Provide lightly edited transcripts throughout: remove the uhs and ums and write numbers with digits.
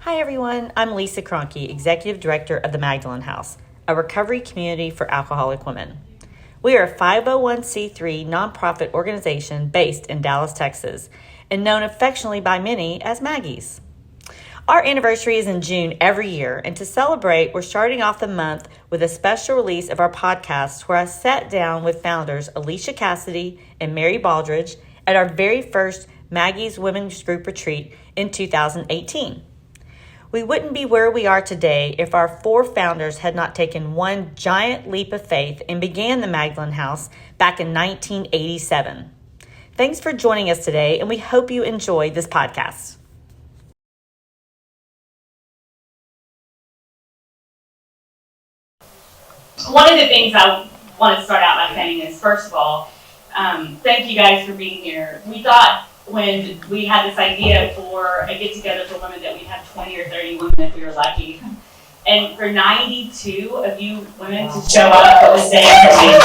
Hi everyone, I'm Alicia Kroencke, Executive Director of the Magdalen House, a recovery community for alcoholic women. We are a 501c3 nonprofit organization based in Dallas, Texas, and known affectionately by many as Maggie's. Our anniversary is in June every year, and to celebrate, we're starting off the month with a special release of our podcast where I sat down with founders Alicia Cassity and Mary Baldridge at our very first Maggie's Women's Group Retreat in 2018. We wouldn't be where we are today if our four founders had not taken one giant leap of faith and began the Magdalen House back in 1987. Thanks for joining us today, and we hope you enjoy this podcast. One of the things I want to start out by saying is, first of all, thank you guys for being here. We thought when we had this idea for a get-together for women that we'd have 20 or 30 women if we were lucky. And for 92 of you women to show up, it was saying amazing.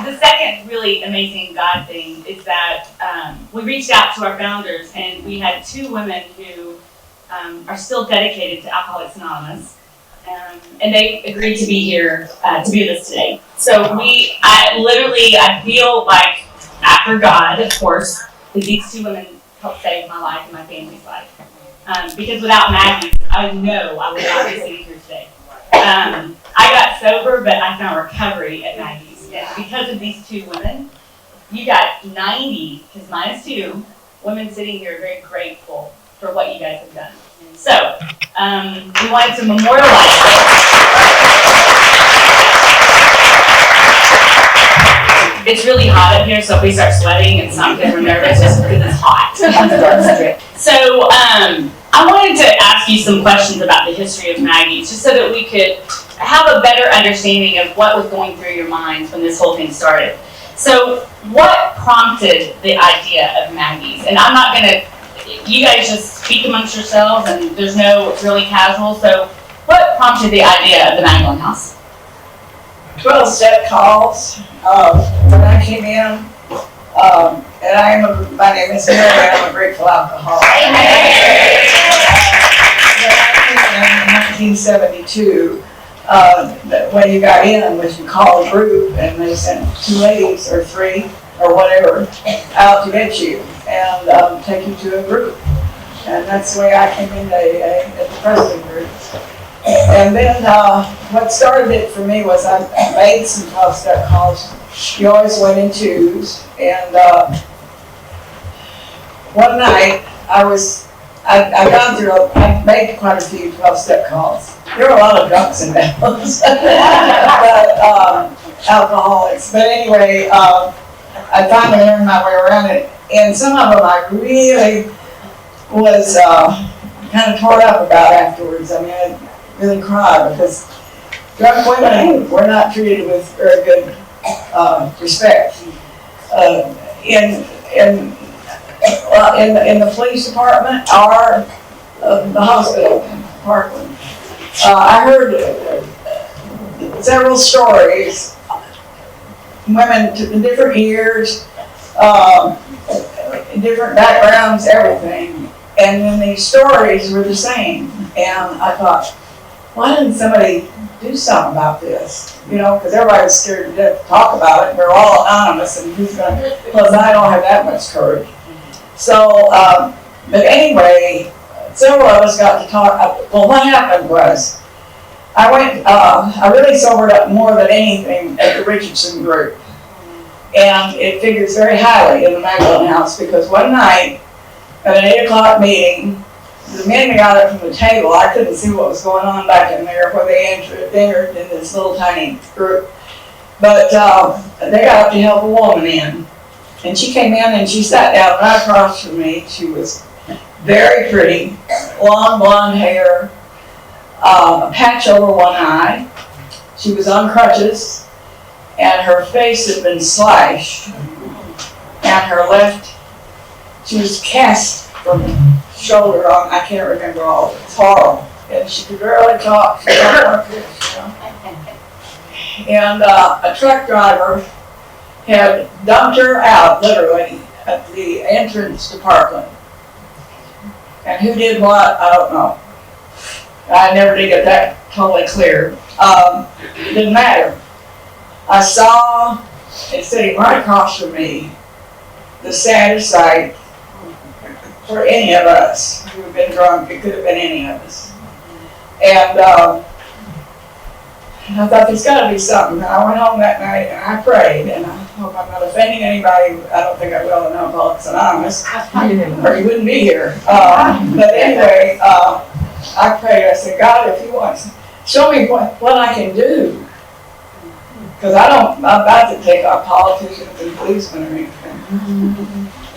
The second really amazing God thing is that we reached out to our founders, and we had two women who are still dedicated to Alcoholics Anonymous. And they agreed to be here to be with us today. So I feel like after God, of course, that these two women helped save my life and my family's life. Because without Maggie, I know I would not be sitting here today. I got sober, but I found recovery at Maggie's. And because of these two women, you got 90, because minus two, women sitting here very grateful for what you guys have done. So, we wanted to memorialize it. It's really hot up here, so if we start sweating, it's not because we're nervous, just because it's hot. So, I wanted to ask you some questions about the history of Maggie's, just so that we could have a better understanding of what was going through your minds when this whole thing started. So, what prompted the idea of Maggie's? And I'm not going to, you guys just speak amongst yourselves, and there's no, it's really casual. So, what prompted the idea of the Magdalen House? 12-step calls when I came in, and my name is Mary, I'm a grateful alcoholic. In 1972, when you got in, was you call a group, and they sent two ladies or three or whatever out to get you and take you to a group. And that's the way I came into AA at the president group. And then what started it for me was I made some 12-step calls. You always went in twos. And one night I made quite a few 12-step calls. There were a lot of drunks in those, but alcoholics. But anyway, I finally learned my way around it. And some of them I really was kind of torn up about afterwards. I mean, I really cried because drunk women were not treated with very good respect. In the police department or the hospital in Parkland, I heard several stories. Women in different years, different backgrounds, everything. And then these stories were the same. And I thought, why didn't somebody do something about this? You know, because everybody was scared to death to talk about it. We're all anonymous, and who's going to, plus I don't have that much courage. So, but anyway, several of us got to talk. Well, what happened was, I really sobered up more than anything at the Richardson group. And it figures very highly in the Magdalen House because one night at an 8 o'clock meeting, the men got up from the table. I couldn't see what was going on back in there where they entered in this little tiny group. But they got up to help a woman in. And she came in and she sat down right across from me. She was very pretty, long blonde hair, a patch over one eye. She was on crutches, and her face had been slashed, and her left, she was cast from shoulder on, I can't remember all of it. It's horrible. And she could barely talk. She don't want this, you know. And a truck driver had dumped her out, literally, at the entrance to Parkland. And who did what, I don't know. I never did get that totally clear. It didn't matter. I saw it sitting right across from me, the saddest sight for any of us who have been drunk. It could have been any of us. And I thought there's got to be something. I went home that night and I prayed, and I hope I'm not offending anybody. I don't think I will in Alcoholics Anonymous, or you wouldn't be here. But anyway, I prayed. I said, God, if you want, show me what I can do. Because I'm about to take our politicians and policemen or anything.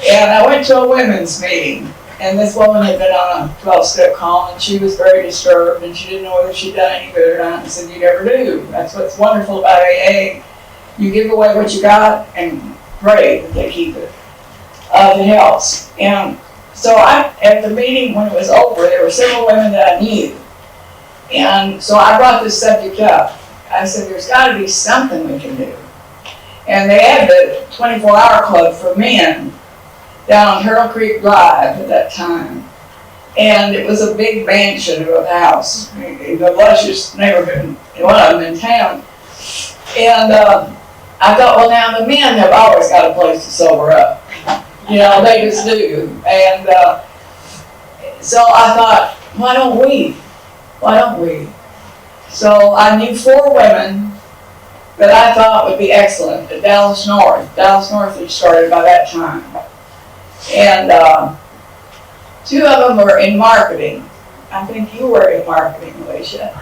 And I went to a women's meeting, and this woman had been on a 12-step call, and she was very disturbed, and she didn't know whether she'd done any good or not. And I said, you never do. That's what's wonderful about AA. You give away what you got and pray that they keep it. It helps. And so at the meeting, when it was over, there were several women that I knew. And so I brought this subject up. I said, there's got to be something we can do. And they had the 24-hour club for men down on Harold Creek Drive at that time. And it was a big mansion of a house, the luscious neighborhood, one of them in town. And I thought, well, now the men have always got a place to sober up. You know, they just do. And so I thought, why don't we? Why don't we? So I knew 4 women that I thought would be excellent at Dallas North. Dallas North had started by that time. And 2 of them were in marketing. I think you were in marketing, Alicia.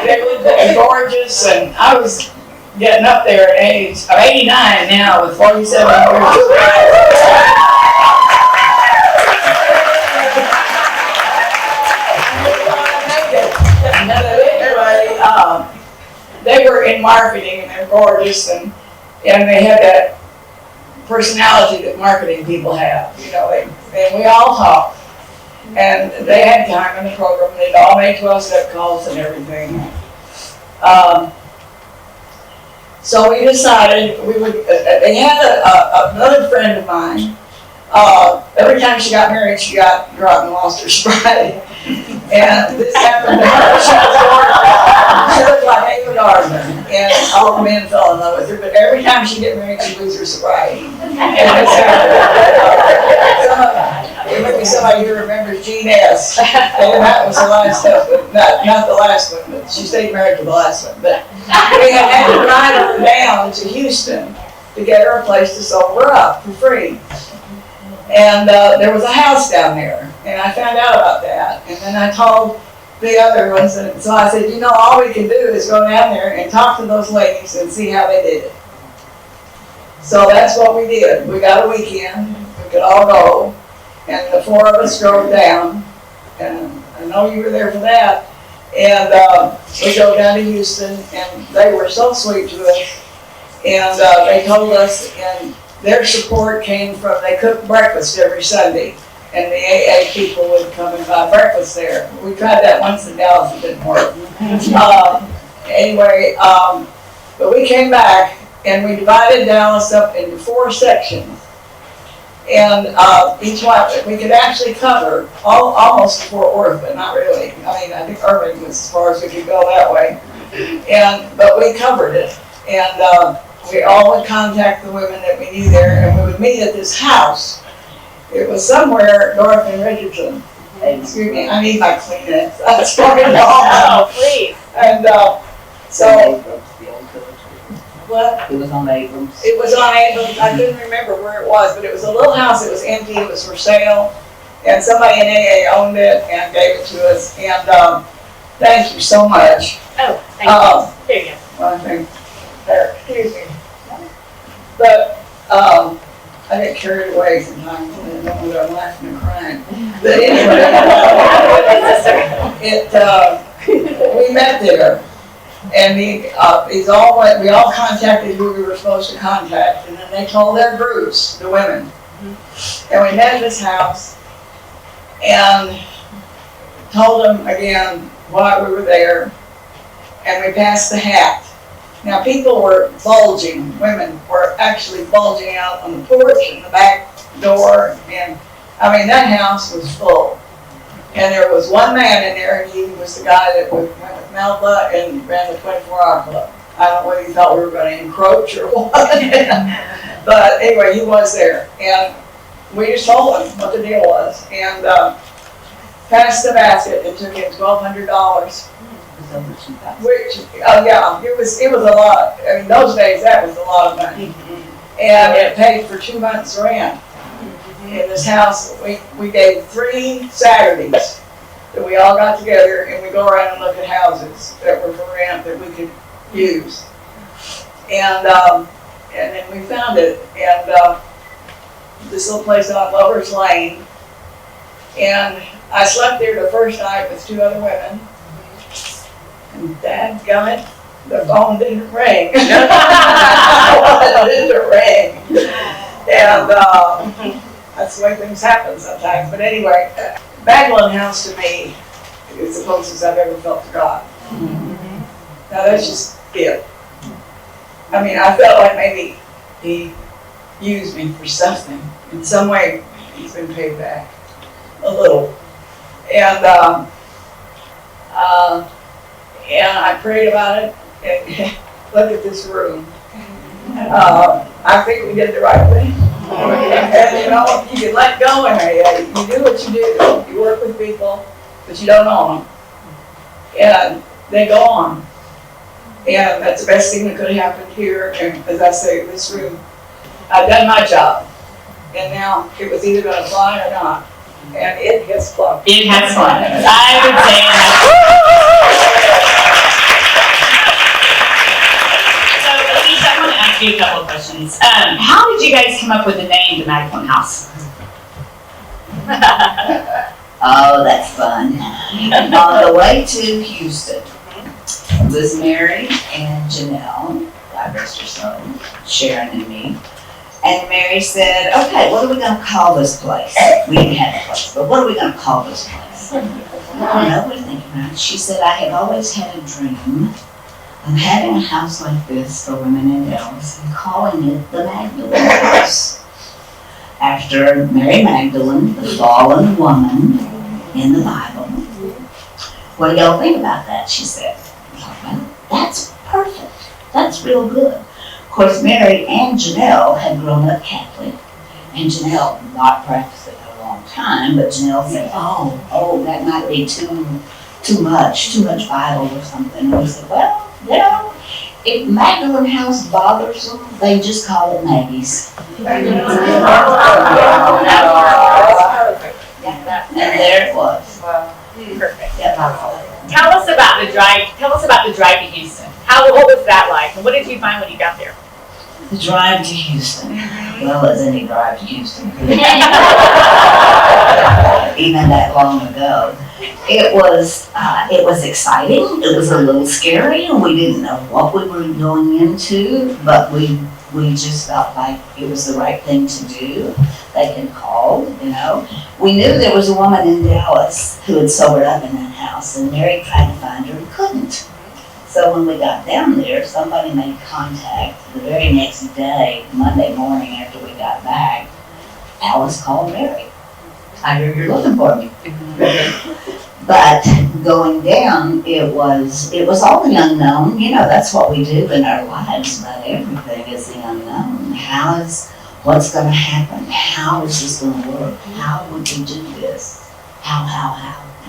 They were gorgeous, and I was getting up there at age, I'm 89 now with 47 years. They were in marketing, and they're gorgeous, and they had that personality that marketing people have, you know, and we all talked. And they had time in the program, they'd all made 12-step calls and everything. So we decided we would, they had another friend of mine. Every time she got married, she got drunk and lost her sobriety. And this happened to her. She looked like Ava Gardner, and all the men fell in love with her. But every time she get married, she'd lose her sobriety. And this happened. There might be somebody who remembers Jean S. And that was the last husband. Not the last one, but she stayed married to the last one. But we had to ride her down to Houston to get her a place to sober up for free. And there was a house down there, and I found out about that. And then I told the other ones, and so I said, you know, all we can do is go down there and talk to those ladies and see how they did it. So that's what we did. We got a weekend, we could all go, and the 4 of us drove down, and I know you were there for that. And we drove down to Houston, and they were so sweet to us, and they told us, and their support came from, they cooked breakfast every Sunday, and the AA people would come and buy breakfast there. We tried that once in Dallas, it didn't work. Anyway, but we came back, and we divided Dallas up into 4 sections. And each one, we could actually cover almost Fort Worth, but not really. I mean, I think Irving was as far as we could go that way. But we covered it. And we all would contact the women that we knew there, and we would meet at this house. It was somewhere north in Richardson. Excuse me, I need my Kleenex. That's probably Oh, please. And so, what? It was on Abrams. It was on Abrams. I couldn't remember where it was, but it was a little house. It was empty. It was for sale, and somebody in AA owned it and gave it to us. And thank you so much. Oh, thank you. There you go. Well, I think there. Excuse me. But I get carried away sometimes, and I don't know whether I'm laughing or crying. But anyway, we met there. And we all contacted who we were supposed to contact, and then they told their groups, the women. And we met at this house and told them again why we were there, and we passed the hat. Now, people were bulging, women were actually bulging out on the porch and the back door, and I mean, that house was full. And there was one man in there, and he was the guy that went with Melba and ran the 24-hour club. I don't know whether he thought we were going to encroach or what. But anyway, he was there. And we just told him what the deal was. And passed the basket and took in $1,200. Which, yeah, it was a lot. I mean, those days, that was a lot of money. And it paid for 2 months' rent. In this house, we gave 3 Saturdays that we all got together and we go around and look at houses that were for rent that we could use. And then we found it, and this little place on Lover's Lane. And I slept there the first night with 2 other women. And dadgummit, the phone didn't ring. It didn't ring. And that's the way things happen sometimes. But anyway, Magdalen House to me is the closest I've ever felt to God. Now that's just it. I mean, I felt like maybe he used me for something. In some way, he's been paid back a little. And I prayed about it. And look at this room. I think we did the right thing. And you know, you can let go in there. You do what you do. You work with people, but you don't own them. And they go on. And that's the best thing that could have happened here. And as I say, this room, I've done my job. And now it was either going to fly or not. And it has flown. It has flown. I would say that. So, Alicia, I want to ask you a couple of questions. How did you guys come up with the name, the Magdalen House? Oh, that's fun. On the way to Houston was Mary and Janelle, God rest her soul, Sharon and me. And Mary said, okay, what are we going to call this place? We didn't have a place, but what are we going to call this place? I don't know, we're thinking about it. She said, I have always had a dream of having a house like this for women in Dallas and calling it the Magdalen House. After Mary Magdalene, the fallen woman in the Bible. What do y'all think about that? She said. Well, that's perfect. That's real good. Of course, Mary and Janelle had grown up Catholic, and Janelle not practicing for a long time, but Janelle said, oh, that might be too much Bible or something. And we said, well, you know, if Magdalen House bothers them, they just call it Maggie's. And there it was. Perfect. Yeah. Tell us about the drive. Tell us about the drive to Houston. What was that like? And what did you find when you got there? The drive to Houston. Well, as any drive to Houston. Even that long ago. It was exciting. It was a little scary, and we didn't know what we were going into, but we just felt like it was the right thing to do. They had called, you know. We knew there was a woman in Dallas who had sobered up in that house, and Mary tried to find her and couldn't. So when we got down there, somebody made contact. The very next day, Monday morning after we got back, Alice called Mary. I hear you're looking for me. But going down, it was all the unknown. You know, that's what we do in our lives, but everything is the unknown. What's going to happen? How is this going to work? How would we do this? How,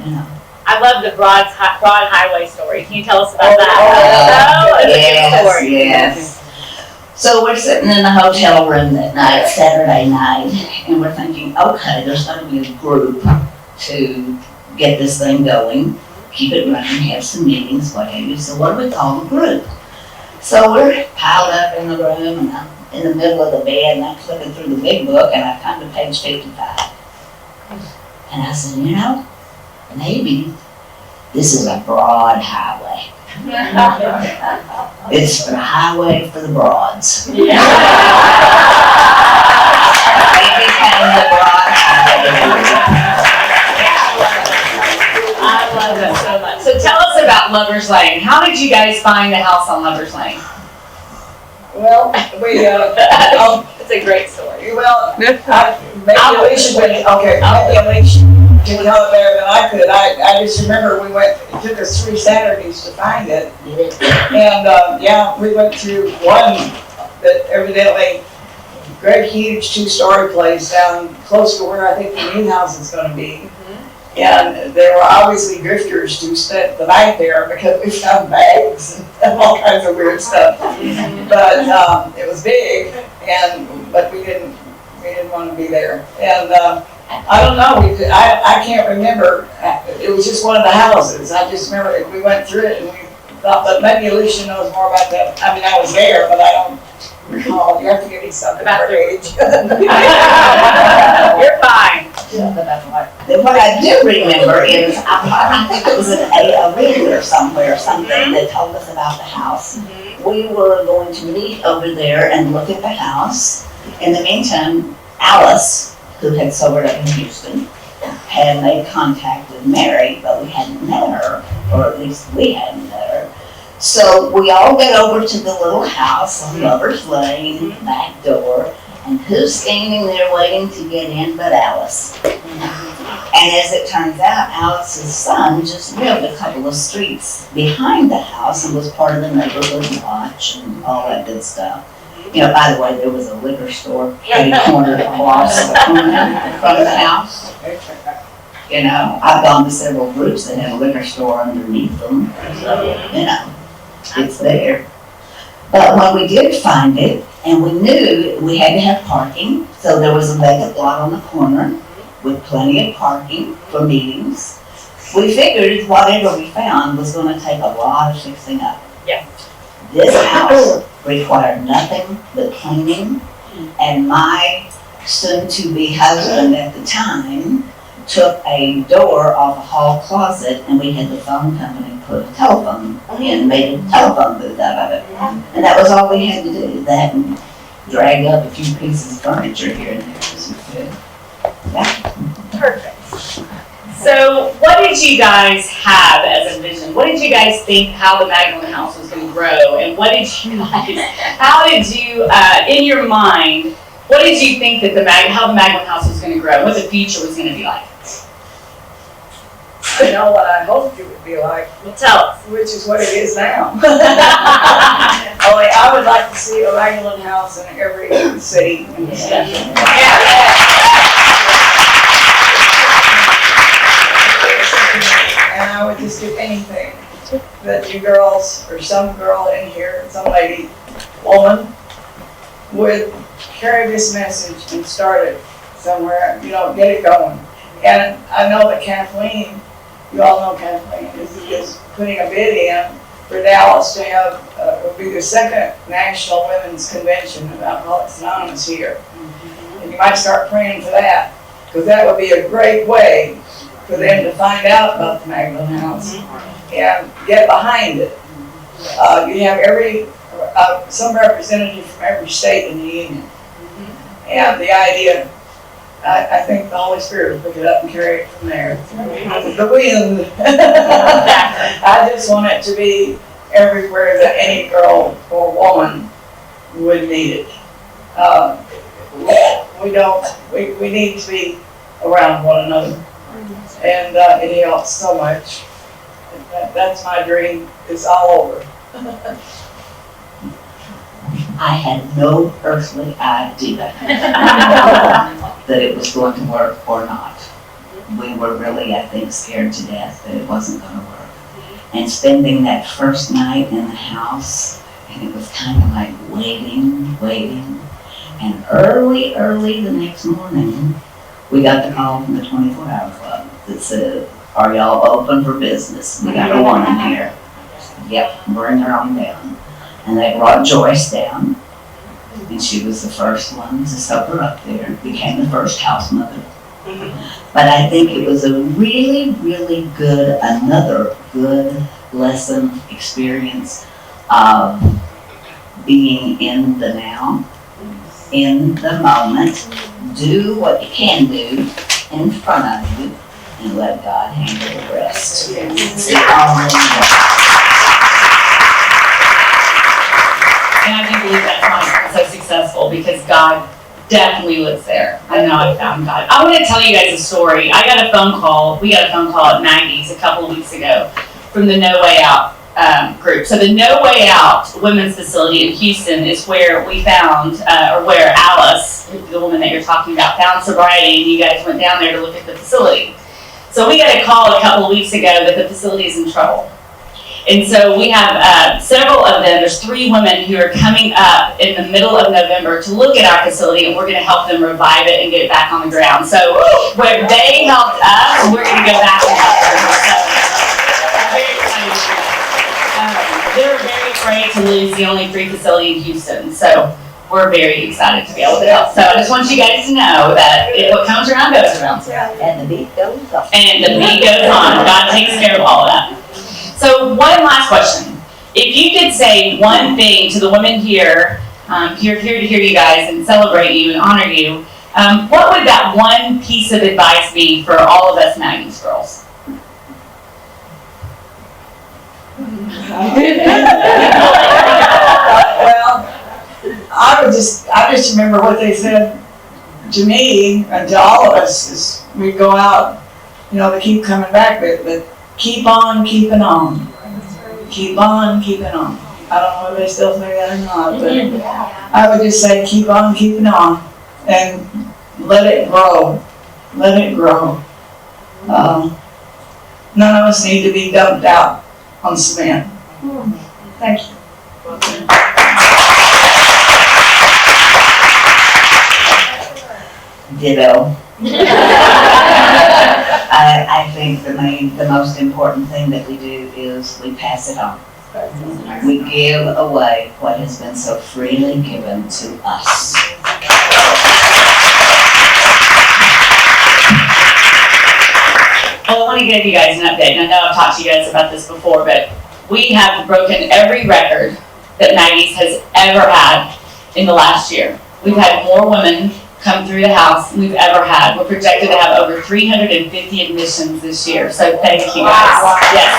you know. I love the broad highway story. Can you tell us about that? Yes. So we're sitting in the hotel room that night, Saturday night, and we're thinking, okay, there's going to be a group to get this thing going, keep it running, have some meetings, what have you. So what do we call a group? So we're piled up in the room, and I'm in the middle of the bed, and I'm flipping through the big book, and I come to page 55. And I said, you know, maybe this is a broad highway. It's the highway for the broads. It became the broad highway. I love that so much. So tell us about Lover's Lane. How did you guys find the house on Lover's Lane? Well, we, It's a great story. well, maybe Alicia can tell it better than I could. I just remember it took us 3 Saturdays to find it. And, yeah, we went through one that evidently great huge 2-story place down close to where I think the new house is gonna be. And there were obviously drifters who spent the night there because we found bags and all kinds of weird stuff. But it was big, but we didn't want to be there. And I don't know. I can't remember. It was just one of the houses. I just remember we went through it and we thought, but maybe Alicia knows more about that. I mean, I was there, but I don't recall. You have to give me something about your age. You're fine. What I do remember is, I think it was a reader somewhere, something that told us about the house. We were going to meet over there and look at the house. In the meantime, Alice, who had sobered up in Houston, had made contact with Mary, but we hadn't met her, or at least we hadn't met her. So we all get over to the little house on Lover's Lane, back door, and who's standing there waiting to get in but Alice? And as it turns out, Alice's son just lived a couple of streets behind the house and was part of the neighborhood watch and all that good stuff. You know, by the way, there was a liquor store cornered across the corner in front of the house. You know, I've gone to several groups that have a liquor store underneath them, so, you know, it's there. But when we did find it, and we knew we had to have parking, so there was a vacant lot on the corner with plenty of parking for meetings. We figured whatever we found was going to take a lot of fixing up. Yeah. This house required nothing but cleaning, and my soon-to-be husband at the time took a door off a hall closet, and we had the phone company put a telephone in, made a telephone booth out of it. And that was all we had to do, that and drag up a few pieces of furniture here and there. So good. Yeah. Perfect. So what did you guys have as a vision? What did you guys think how the Magdalen House was going to grow? And what did you guys, how did you, in your mind, what did you think that how the Magdalen House was going to grow? What the future was going to be like? I know what I hoped it would be like. Well, tell us. Which is what it is now. Only I would like to see a Magdalen House in every city in the state. And I would just do anything that you girls, or some girl in here, some lady, woman, would carry this message and start it somewhere, you know, get it going. And I know that Kathleen, you all know Kathleen, is putting a bid in for Dallas to have, will be the second National Women's Convention of Alcoholics Anonymous here. And you might start praying for that, because that would be a great way for them to find out about the Magdalen House and get behind it. You have some representative from every state in the union. And the idea, I think the Holy Spirit will pick it up and carry it from there. The wind. I just want it to be everywhere that any girl or woman would need it. We need to be around one another. And it helps so much. That's my dream. It's all over. I had no earthly idea that it was going to work or not. We were really, I think, scared to death that it wasn't going to work. And spending that first night in the house, and it was kind of like waiting. And early the next morning, we got the call from the 24-hour club that said, "Are y'all open for business? We got a woman here." Yep, bring her on down. And they brought Joyce down, and she was the first one to sober up there, became the first house mother. But I think it was a really good, another good lesson experience of being in the now, in the moment, do what you can do in front of you, and let God handle the rest. And I do believe that's why it's so successful, because God definitely lives there. I know I found God. I want to tell you guys a story. We got a phone call at Maggie's a couple of weeks ago from the No Way Out group. So the No Way Out women's facility in Houston is where we found, or where Alice, the woman that you're talking about, found Sobriety, and you guys went down there to look at the facility. So we got a call a couple of weeks ago that the facility is in trouble. And so we have several of them. There's 3 women who are coming up in the middle of November to look at our facility, and we're going to help them revive it and get it back on the ground. So where they helped us, we're going to go back and help them. So I'm very excited. They're very afraid to lose the only free facility in Houston. So we're very excited to be able to help. So I just want you guys to know that what comes around goes around. And the beat goes on. And the beat goes on. God takes care of all of that. So one last question. If you could say one thing to the women here, here to hear you guys and celebrate you and honor you, what would that one piece of advice be for all of us Maggie's girls? Well, I just remember what they said to me and to all of us is we'd go out, they keep coming back, but keep on keeping on. Keep on keeping on. I don't know if they still say that or not, but I would just say keep on keeping on and let it grow. Let it grow. None of us need to be dumped out on cement. Thank you. Ditto. I think the most important thing that we do is we pass it on. We give away what has been so freely given to us. Well, I want to give you guys an update. And I know I've talked to you guys about this before, but we have broken every record that Maggie's has ever had in the last year. We've had more women come through the house than we've ever had. We're projected to have over 350 admissions this year. So thank you guys. Wow. Yes.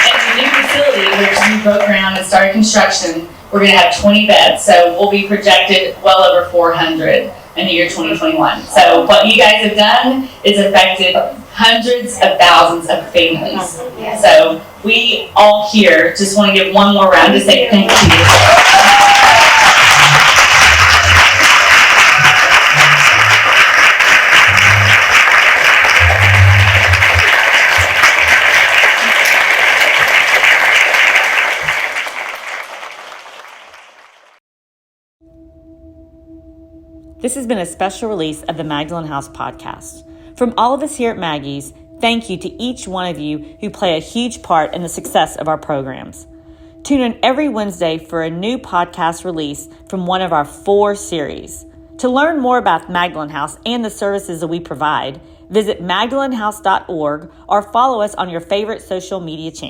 And the new facility, which we broke ground and started construction, we're going to have 20 beds. So we'll be projected well over 400 in the year 2021. So what you guys have done is affected hundreds of thousands of families. So we all here just want to give one more round to say thank you. This has been a special release of the Magdalen House podcast. From all of us here at Maggie's, thank you to each one of you who play a huge part in the success of our programs. Tune in every Wednesday for a new podcast release from one of our 4 series. To learn more about Magdalen House and the services that we provide, visit magdalenhouse.org or follow us on your favorite social media channel.